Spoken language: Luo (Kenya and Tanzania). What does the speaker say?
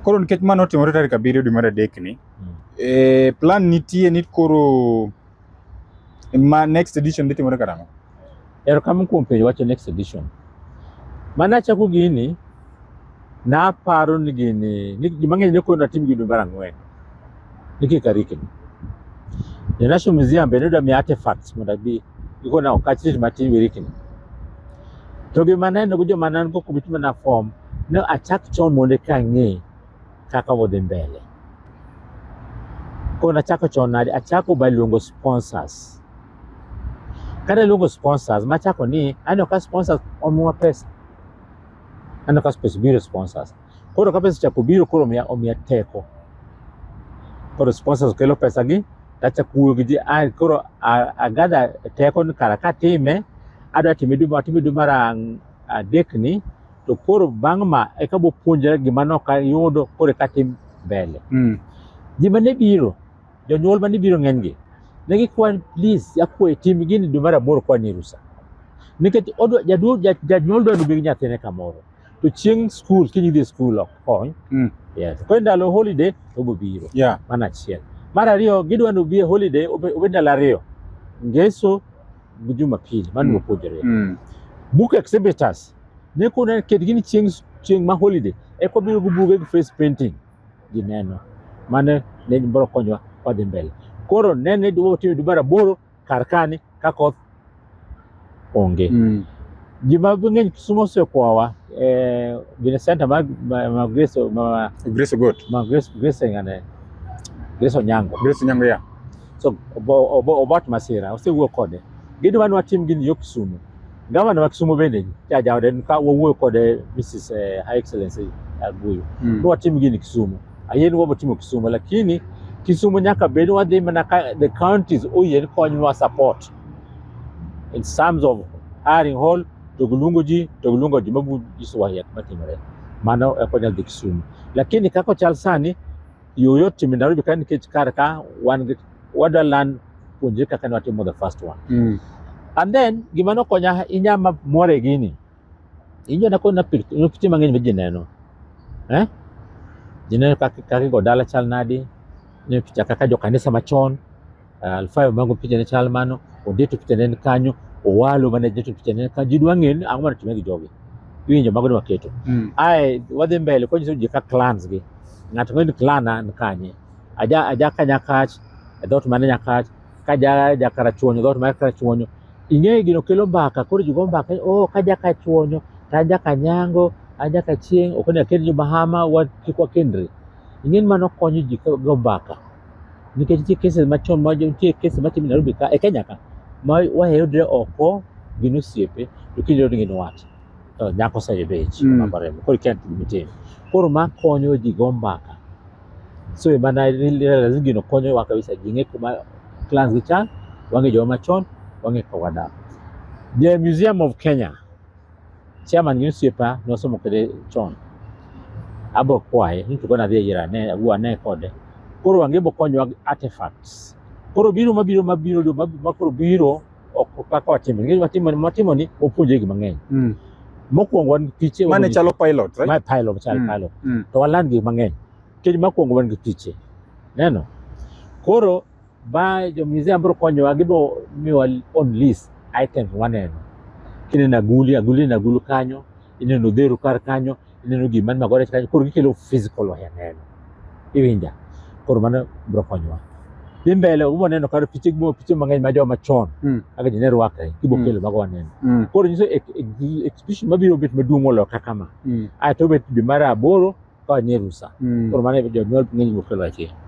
Koro nikech mano otimore tarik 7 dwe mar adek ni. Plan nitie ni koro next edition dhi timore karang'o? Erokamano kuom penjo wacho next edition. Mana chako gini naparo ni gini ni gimang'eny ne koro natim gi dwe mar 4 nikech kariki. The National Museum bende dwa miya artifacts mondo abi ikona okachit matin wirikni. To gima neno go joma nan go kumituma na form ne achak chon mondo ka ng'e kaka wadhi mbele. Koro nachako chon nade, achako by luongo sponsors. Kada luongo sponsors, machako ni aneno ka sponsors omiwa pesa. Aneno ka pesa biro sponsors. Koro ka pesa chako biro koro omiya teko. Koro sponsors kelo pesa gi, tachako wuoyo gi ji, koro agada teko ni kara ka time, adwa time dwe mar adek ni, to koro bang' ma eka bo puonjra gima nok ayudo koro eka tim mbele. Ji mane biro, jonyuol mane biro ng'eny gi, ne gikwan please akwayo tim gini dwe mar 8 kwa ni rusa. Nikech janyuol dwa nubi gi nyathine kamoro. To chieng' school, kinyi dhi school ok kony. Yes. Koro ndalo holiday to bo biro. Mana achiel. Mar ariyo gidwa nubi holiday obed ndalo 2. Ngeso gi Jumapili mano puonjore. Book exhibitors. Ne kuna ket gini chieng' ma holiday. Eko biro gi buge gi face painting. Gineno. Mane ne biro konyo wadhi mbele. Koro nene dwa timo dwe mar 8 kar kani ka koth onge. Gima ng'eny Kisumu osekwawa gine center ma Grace Onyango. Grace Onyango ya. So obot masira osewuok kode. Gidwa ni watim gini yo Kisumu. Gavana wa Kisumu bende jawde ka wuoyo kode Mrs. High Excellency Aguyo. Dwa tim gini Kisumu. Ayeni wabo timo Kisumu lakini Kisumu nyaka bed wadhi mana the counties oyien konywa support in terms of hiring hall to gulungo ji mabu jiswahi matimore. Mano ekonya dhi Kisumu. Lakini kako chal sani yoyot timi Nairobi kan nikech kar ka wadwa land puonjre kaka ne watimo the first one. And then gima nokonya inyama more gini. Injo nakona piti mang'eny ma ji neno. Jineno kaka go dala chal nadi. Ne picha kaka jo kanisa machon. Alfayo mango picha ne chal mano. Ondeto picha ne kanyo. Owalo mane jeto picha ne kanyo. Jidwa ng'en ang'o mana timegi jogi. Winjo mago ne waketo. Wadhi mbele kwa jiso jika clans gi. Ng'ato ng'eni klana nkanye. Aja kanya kach. Dhot mane nyakach. Kaja jakara chuonyo. Dhot mane kara chuonyo. Ing'e gino kelo mbaka. Koro jigo mbaka. Kaja ka chuonyo. Kaja kanyango. Aja ka chieng. Okoni akeni jo Bahama. Wakikwa kendri. Ing'en mano konyo ji go mbaka. Nikech nitie cases machon nitie cases matimo Nairobi ka e Kenya ka ma wayudre oko gin osiepe to kinde gin wat to nyako sayebech mabaremo koro kent gimitim koro ma konyo ji go mbaka so mana lazima gino konyo wa kabisa jinge kuma clans gi chan wange jo machon wange ko wada. The Museum of Kenya chairman gin osiepa no somo kede chon abo kwae ni tukona dhi yira ne agwa ne kode koro wange bo konyo artifacts koro mabiro makoro biro ok kaka watimo ng'e watimo ni opuonje gi mang'eny mokwongo wan piche mane chalo pilot right pilot to waland gi mang'eny kech mokwongo wan gi piche neno koro ba jo museum bro konyo wa gibo miwa on list items waneno kinena agulu kanyo ineno dheru kar kanyo ineno gima magore kanyo koro gikelo physical wa neno iwinja koro mano bro konyo dhi mbele ubo neno karo piche mang'eny ma joma chon aga jine rwakre kibo kelo mago waneno koro nyiso exhibition mabiro bet maduong' molo kaka ma to bet dwe mar 8 ka nie rusa koro mano jonyuol ng'eny go kelo achiel